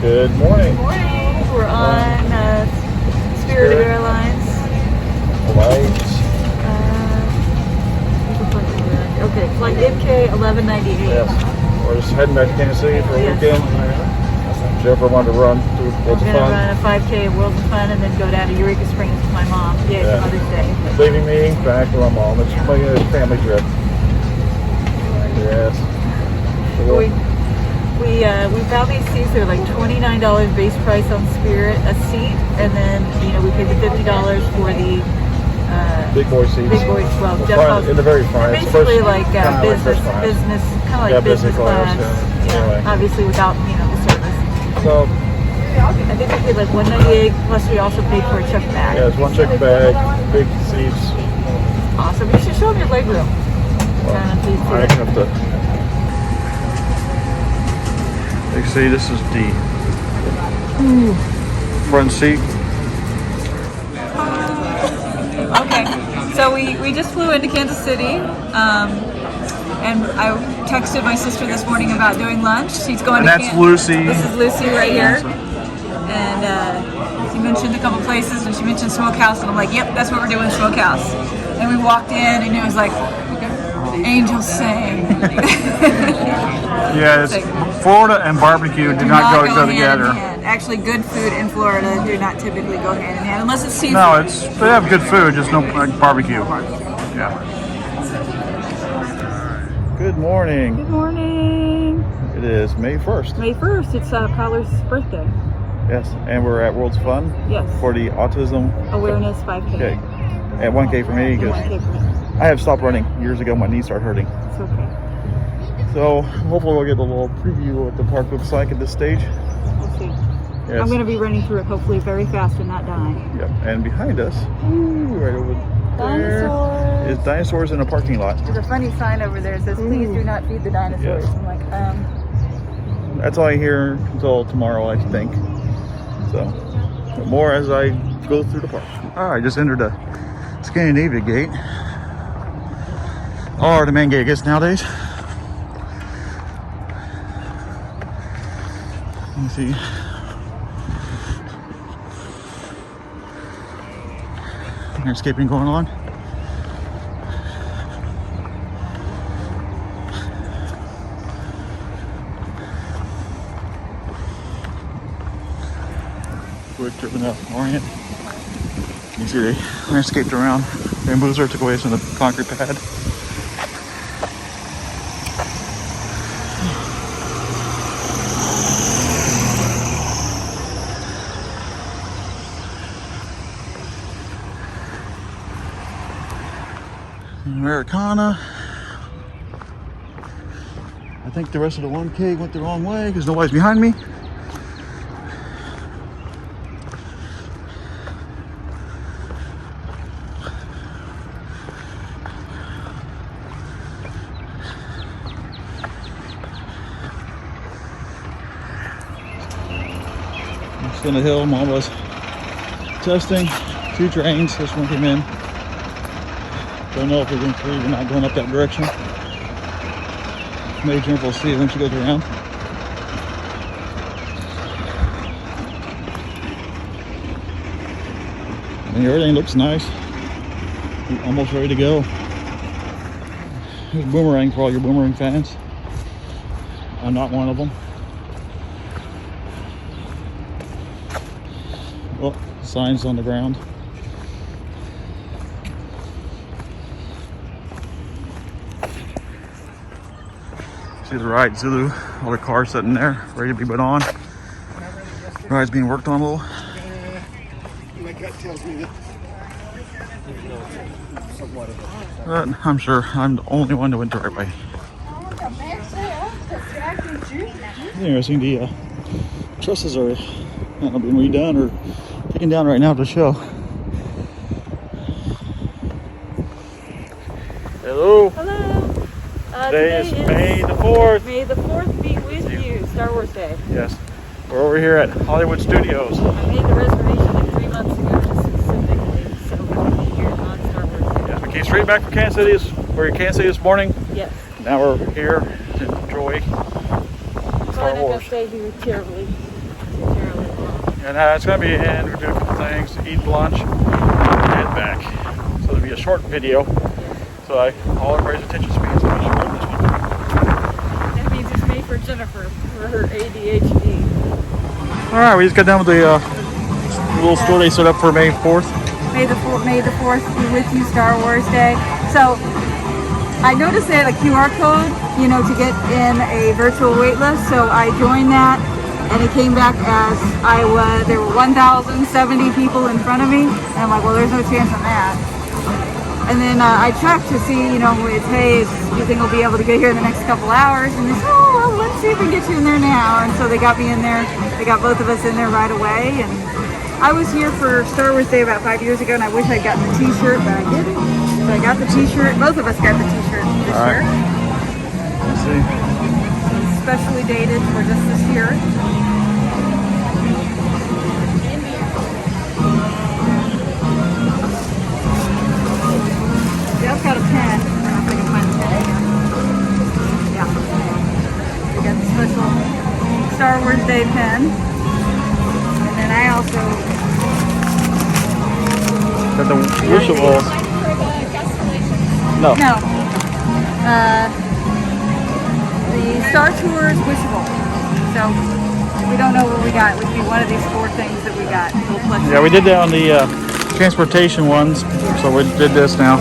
Good morning. Good morning. We're on Spirit Airlines. Flight. Okay, flight MK 1198. Yes. We're just heading back to Kansas City for a Yes. weekend. Jennifer wanted to run through Worlds We're of going to Fun. run a 5K at World of Fun and then go down to Eureka Springs with my mom. Yay, Yeah. Mother's Day. Leaving me back with my mom. It's like a family trip. Yes. So We found these seats. They're like $29 base price on Spirit a seat, and then we paid the $50 for the big boy seats. big boys. Well, The Jeff front- calls in the very front. It's basically first- like kinda like business, first class. kind of like Yeah, business class. yeah. Anyway. Obviously without the service. So, I think we paid like $198. Plus we also paid for a check bag. yeah, it's one check bag, big seats. Awesome. You should show them your leg room. I have to. You see, this is the front seat. Okay, so we just flew into Kansas City, and I texted my sister this morning about doing lunch. She's going And to that's Lucy. This is Lucy right here, and she mentioned a couple places, and she mentioned Smokehouse, and I'm like, yep, that's what we're doing, Smokehouse. And we walked in, and it was like, angels sang. Yeah, it's, Like, Florida and barbecue do not go hand together. in hand. Actually, good food in Florida do not typically go hand in hand, unless it's seafood. No, they have good food, just no like, barbecue. Yeah. Good morning. Good morning. It is May 1st. May 1st, it's Prowler's birthday. Yes, and we're at World's Fun Yes. for the autism Awareness 5K. Okay. At 1K for me And because 1K for me. I have stopped running years ago. My knees started hurting. It's okay. So hopefully we'll get a little preview of what the park looks like at this stage. We'll see. Yes. I'm going to be running through it hopefully very fast and not dying. Yep. And behind us, right over there, Dinosaurs. is dinosaurs in a parking lot. There's a funny sign over there that says, please do not feed the dinosaurs. Yes. I'm like, That's all I hear until tomorrow, I think. So, but more as I go through the park. All right, just entered the Scandinavia gate. Or the main gate, I guess, nowadays. Let me see. Airscaping going on. Quick trip in the Orient. You see they landscaped around. Bamboozer took away some of the concrete pad. Americana. I think the rest of the 1K went the wrong way because nobody's behind me. Just on the hill, Mom was testing 2 trains. This one came in. Don't know if we're going to leave or not going up that direction. Maybe Jennifer will see it when she goes around. And everything looks nice. We're almost ready to go. Here's Boomerang for all your Boomerang fans. I'm not one of them. Oh, signs on the ground. See the ride, Zulu, all the cars sitting there, ready to be put on. Ride's being worked on a little. My gut tells me that. But I'm sure I'm the only one that went the right way. Interesting, the trusses are not being redone or taken down right now to show. Hello. hello. Today is May the 4th. May the 4th be with you. Star Wars Day. Yes. We're over here at Hollywood Studios. I made the reservation like 3 months ago just specifically, so we'll be here on Star Wars Day. Yeah, we came straight back from Kansas City. We're in Kansas City this morning. Yes. Now we're here to enjoy Probably Star not Wars. gonna stay here terribly And it's going to be in. We're doing a couple things, eat lunch, and head back. So it'll be a short video. So all everybody's attention span is going to be short on this one. That means it's made for Jennifer for her ADHD. Alright, we just got done with the little store they set up for May 4th. May the 4th be with you, Star Wars Day. So I noticed they had a QR code, you know, to get in a virtual wait list. So I joined that, and it came back as there were 1,070 people in front of me. And I'm like, well, there's no chance on that. And then I checked to see, you know, hey, do you think we'll be able to get here in the next couple hours? And they said, oh, well, let's see if we can get you in there now. And so they got me in there. They got both of us in there right away. And I was here for Star Wars Day about 5 years ago, and I wish I'd gotten the t-shirt, but I didn't. So I got the t-shirt. Both of us got the t-shirt this year. Let's see. It's specially dated for just this year. Jeff's got a pen. I don't know if I can find the pen. Yeah. We got the special Star Wars Day pen. And then I also Got the wishable. No. No. The Star Tours wishable. So we don't know what we got. It would be one of these 4 things that we got. Yeah, we did that on the transportation ones, so we did this now.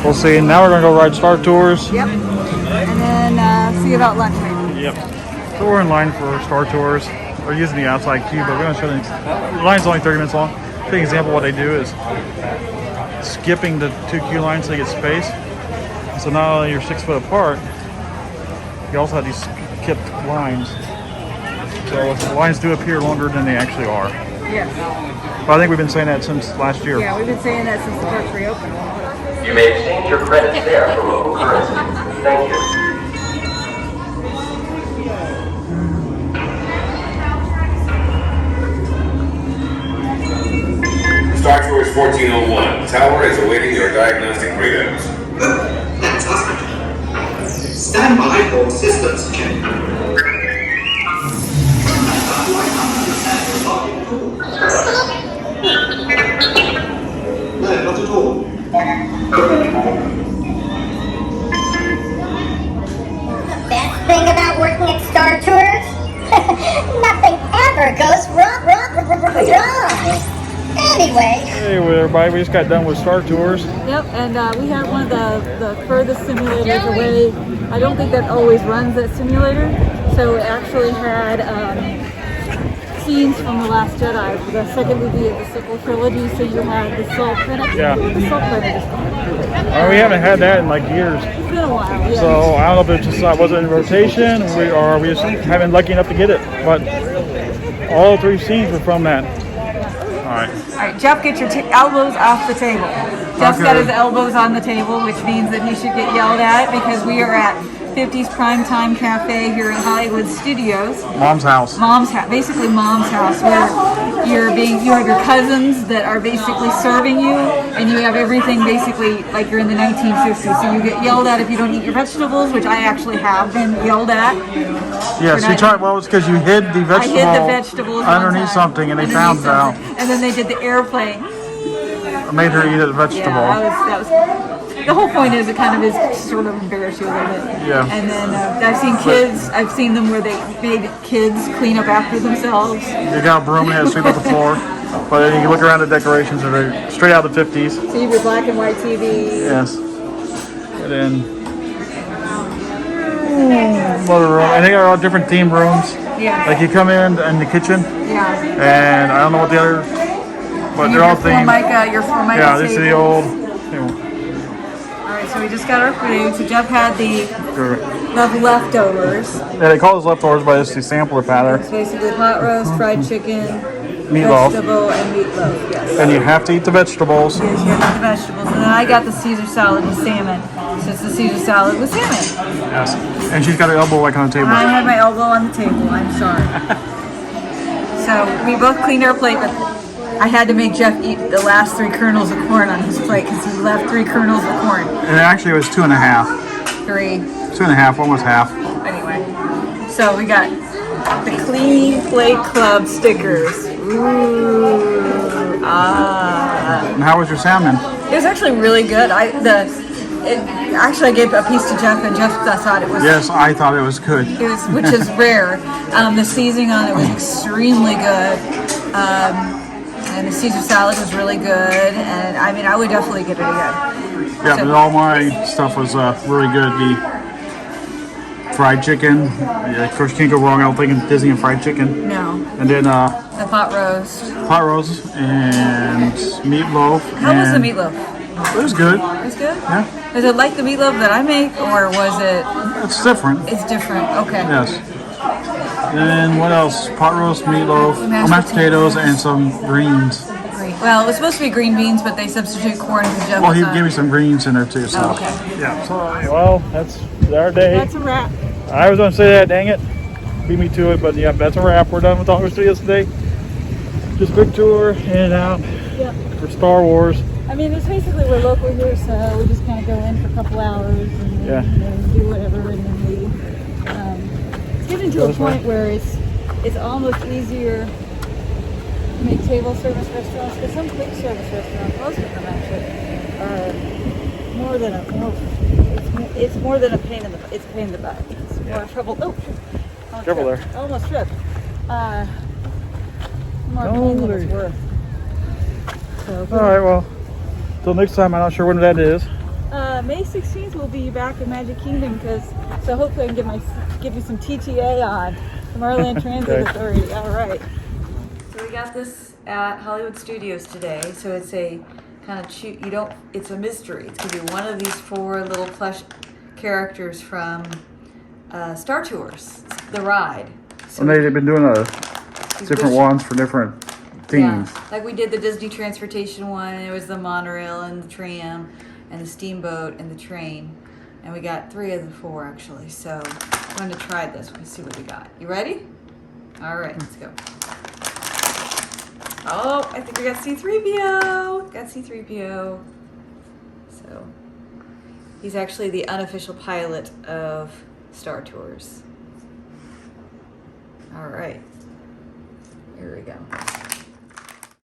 We'll see. Now we're going to go ride Star Tours. Yep. And then see about lunch maybe. Yep. So we're in line for Star Tours. We're using the outside queue, but we're going to show them. The line's only 30 minutes long. For example, what they do is skipping the 2 queue lines so they get space. So not only you're 6 foot apart, you also have these skipped lines. So the lines do appear longer than they actually are. Yes. But I think we've been saying that since last year. Yeah, we've been saying that since the park's reopened. You may exchange your credits there for local currency. Thank you. Star Tours 1401. Tower is awaiting your diagnostic readouts. Fantastic. Stand by for systems check. No, not at all. Best thing about working at Star Tours? Nothing ever goes wrong. Anyway. Hey everybody, we just got done with Star Tours. Yep, and we had one of the furthest simulators away. I don't think that always runs that simulator. So it actually had scenes from The Last Jedi, the second movie of the sequel trilogy. So you had the Salt Planet. Yeah. The Salt Planet is called. We haven't had that in like years. It's been a while, yeah. So I don't know if it just wasn't in rotation or we just haven't been lucky enough to get it. But all 3 scenes were from that. All right. All right, Jeff, get your elbows off the table. Jeff's got Okay. his elbows on the table, which means that he should get yelled at because we are at 50's Primetime Cafe here in Hollywood Studios. Mom's house. Mom's house, basically Mom's house, where you have your cousins that are basically serving you, and you have everything basically like you're in the 1950s. So you get yelled at if you don't eat your vegetables, which I actually have been yelled at. Yes, you tried. Well, it's because you hid the I vegetable hid the vegetables one underneath time. something, and they found it out. And then they did the airplane. I made her eat a vegetable. Yeah, that was. The whole point is it kind of is sort of embarrass you a little bit. Yeah. And then I've seen kids. I've seen them where they made kids clean up after themselves. You got a broom and had to sweep up the floor. But then you can look around the decorations, and they're straight out of the 50s. So you have your black and white TV. Yes. And then another room. I think they're all different theme rooms. Yeah. Like you come in the kitchen, Yeah. and I don't know what the other, but they're all themed. Your Formica Yeah, this is the table. old. All right, so we just got our food. So Jeff had the leftovers. Yeah, they call this leftovers, but it's the sampler pattern. It's basically hot roast, fried chicken, Meatloaf. vegetable, and meatloaf. Yes. And you have to eat the vegetables. Yes, you got the vegetables, and then I got the Caesar salad with salmon. So it's the Caesar salad with salmon. Yes. And she's got her elbow like on the table. I had my elbow on the table. I'm sorry. So we both cleaned our plate, but I had to make Jeff eat the last 3 kernels of corn on his plate because he left 3 kernels of corn. And actually it was 2.5. 3. 2.5, almost half. Anyway, so we got The Clean Plate Club stickers. Ooh, ah. And how was your salmon? It was actually really good. I gave a piece to Jeff, and Jeff thought it was. Yes, I thought it was good. It was, which is rare. The seasoning on it was extremely good, and the Caesar salad was really good. And I mean, I would definitely get it again. Yeah, but all my stuff was really good. The fried chicken, yeah, of course, you can't go wrong. I don't think in Disney and fried chicken. No. And then The pot roast. pot roast and meatloaf. How was the and meatloaf? It was good. It was good? Yeah, Is it like the meatloaf that I make, or was it? it's different. It's different. Okay. Yes. And what else? Pot roast, meatloaf, mashed potatoes, and some greens. Great. Well, it was supposed to be green beans, but they substitute corn because Jeff Well, he was gave me some greens in there too. So. Oh, okay. Yeah. So, well, that's our day. That's a wrap. I was going to say that, dang it. Beat me to it, but yeah, that's a wrap. We're done with Hollywood Studios today. Just quick tour in and out for Star Wars. I mean, it's basically we're local here, so we just kind of go in for a couple hours and then, you know, do whatever and then leave. It's getting to a point where it's almost easier to make table service restaurants, because some quick service restaurants, most of them actually, are more than it's more than a pain in the it's a pain in the butt. It's more trouble. Oh, Careful there. Almost tripped. More pain than it's worth. So, All right, well, till next time. I'm not sure when that is. May 16th we'll be back in Magic Kingdom, so hopefully I can give you some TTA on Tomorrowland Transit Okay. Authority. All right. So we got this at Hollywood Studios today. So it's a kind of it's a mystery. It's gonna be one of these 4 little plush characters from Star Tours, the ride. So And they've been doing different ones for different themes. yeah, like we did the Disney transportation one, and it was the monorail and the tram and the steamboat and the train. And we got 3 of the 4 actually. So I'm going to try this. Let's see what we got. You ready? All right, let's go. Oh, I think we got C-3PO. Got C-3PO. So he's actually the unofficial pilot of Star Tours. All right. Here we go.